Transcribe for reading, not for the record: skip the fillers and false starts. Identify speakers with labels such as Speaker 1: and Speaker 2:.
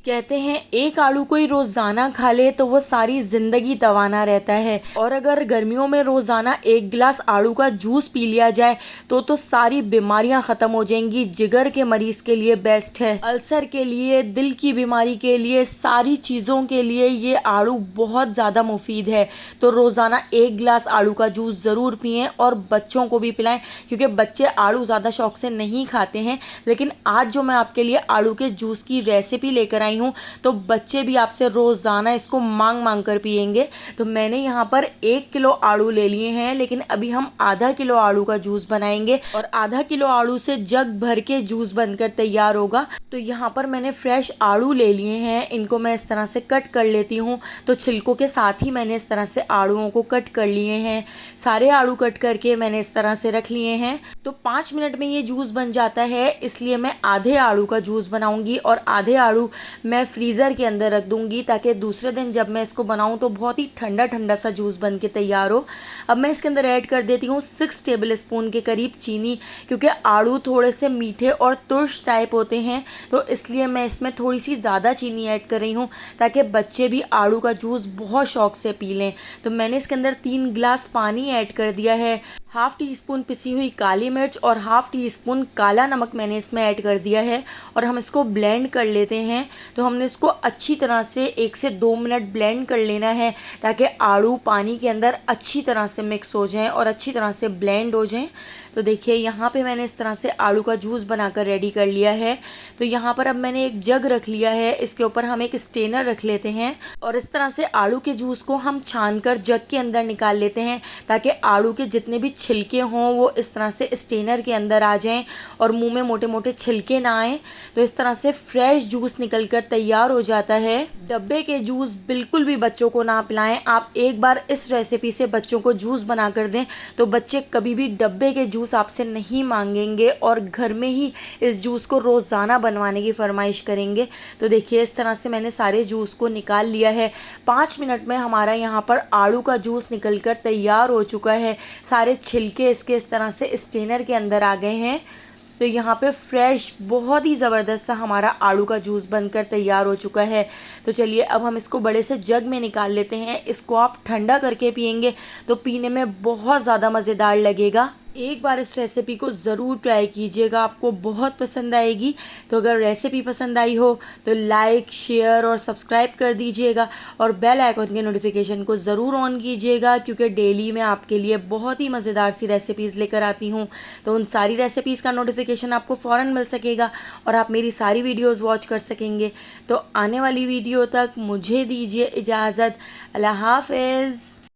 Speaker 1: कहते हैं एक आड़ू कोई रोज़ाना खा ले तो वो सारी ज़िंदगी तवाना रहता है। और अगर गर्मियों में रोज़ाना एक गिलास आड़ू का जूस पी लिया जाए तो सारी बीमारियां ख़त्म हो जाएंगी। जिगर के मरीज़ के लिए बेस्ट है, अल्सर के लिए, दिल की बीमारी के लिए, सारी चीज़ों के लिए ये आड़ू बहुत ज़्यादा मुफीद है। तो रोज़ाना एक गिलास आड़ू का जूस ज़रूर पिएं और बच्चों को भी पिलाएं, क्योंकि बच्चे आड़ू ज़्यादा शौक से नहीं खाते हैं। लेकिन आज जो मैं आपके लिए आड़ू के जूस की रेसिपी लेकर आई हूँ तो बच्चे भी आपसे रोज़ाना इसको मांग मांग कर पिएंगे। तो मैंने यहाँ पर 1 किलो आड़ू ले लिए हैं, लेकिन अभी हम आधा किलो आड़ू का जूस बनाएंगे और आधा किलो आड़ू से जग भर के जूस बनकर तैयार होगा। तो यहाँ पर मैंने फ्रेश आड़ू ले लिए हैं, इनको मैं इस तरह से कट कर लेती हूँ। तो छिलकों के साथ ही मैंने इस तरह से आड़ूओं को कट कर लिए हैं। सारे आड़ू कट करके मैंने इस तरह से रख लिए हैं। तो 5 मिनट में ये जूस बन जाता है, इसलिए मैं आधे आड़ू का जूस बनाऊंगी और आधे आड़ू मैं फ्रीज़र के अंदर रख दूंगी, ताकि दूसरे दिन जब मैं इसको बनाऊं तो बहुत ही ठंडा ठंडा सा जूस बन के तैयार हो। अब मैं इसके अंदर ऐड कर देती हूँ 6 टेबल स्पून के करीब चीनी, क्योंकि आड़ू थोड़े से मीठे और तुर्श टाइप होते हैं, तो इसलिए मैं इसमें थोड़ी सी ज़्यादा चीनी ऐड कर रही हूँ, ताकि बच्चे भी आड़ू का जूस बहुत शौक से पी लें। तो मैंने इसके अंदर 3 गिलास पानी ऐड कर दिया है। हाफ़ टी स्पून पिसी हुई काली मिर्च और हाफ़ टी स्पून काला नमक मैंने इसमें ऐड कर दिया है और हम इसको ब्लेंड कर लेते हैं। तो हमने इसको अच्छी तरह से 1 से 2 मिनट ब्लेंड कर लेना है, ताकि आड़ू पानी के अंदर अच्छी तरह से मिक्स हो जाएं और अच्छी तरह से ब्लेंड हो जाएं। तो देखिए यहाँ पे मैंने इस तरह से आड़ू का जूस बनाकर रेडी कर लिया है। तो यहाँ पर अब मैंने एक जग रख लिया है, इसके ऊपर हम एक स्टेनर रख लेते हैं और इस तरह से आड़ू के जूस को हम छान कर जग के अंदर निकाल लेते हैं, ताकि आड़ू के जितने भी छिलके हों वो इस तरह से स्टेनर के अंदर आ जाएं और मुंह में मोटे मोटे छिलके ना आए। तो इस तरह से फ्रेश जूस निकल कर तैयार हो जाता है। डब्बे के जूस बिल्कुल भी बच्चों को ना पिलाएं। आप एक बार इस रेसिपी से बच्चों को जूस बना कर दें तो बच्चे कभी भी डब्बे के जूस आपसे नहीं मांगेंगे और घर में ही इस जूस को रोज़ाना बनवाने की फरमाइश करेंगे। तो देखिए इस तरह से मैंने सारे जूस को निकाल लिया है। 5 मिनट में हमारा यहाँ पर आड़ू का जूस निकल कर तैयार हो चुका है। सारे छिलके इसके इस तरह से स्टेनर के अंदर आ गए हैं। तो यहाँ पे फ्रेश बहुत ही ज़बरदस्त सा हमारा आड़ू का जूस बनकर तैयार हो चुका है। तो चलिए अब हम इसको बड़े से जग में निकाल लेते हैं। इसको आप ठंडा करके पियेंगे तो पीने में बहुत ज़्यादा मज़ेदार लगेगा। एक बार इस रेसिपी को ज़रूर ट्राई कीजिएगा, आपको बहुत पसंद आएगी। तो अगर रेसिपी पसंद आई हो तो लाइक, शेयर और सब्सक्राइब कर दीजिएगा और बेल आइकन के नोटिफिकेशन को ज़रूर ऑन कीजिएगा, क्योंकि डेली मैं आपके लिए बहुत ही मज़ेदार सी रेसिपीज़ लेकर आती हूँ। तो उन सारी रेसिपीज़ का नोटिफिकेशन आपको फ़ौरन मिल सकेगा और आप मेरी सारी वीडियोज़ वॉच कर सकेंगे। तो आने वाली वीडियो तक मुझे दीजिए इजाज़त। अल्लाह हाफ़िज़।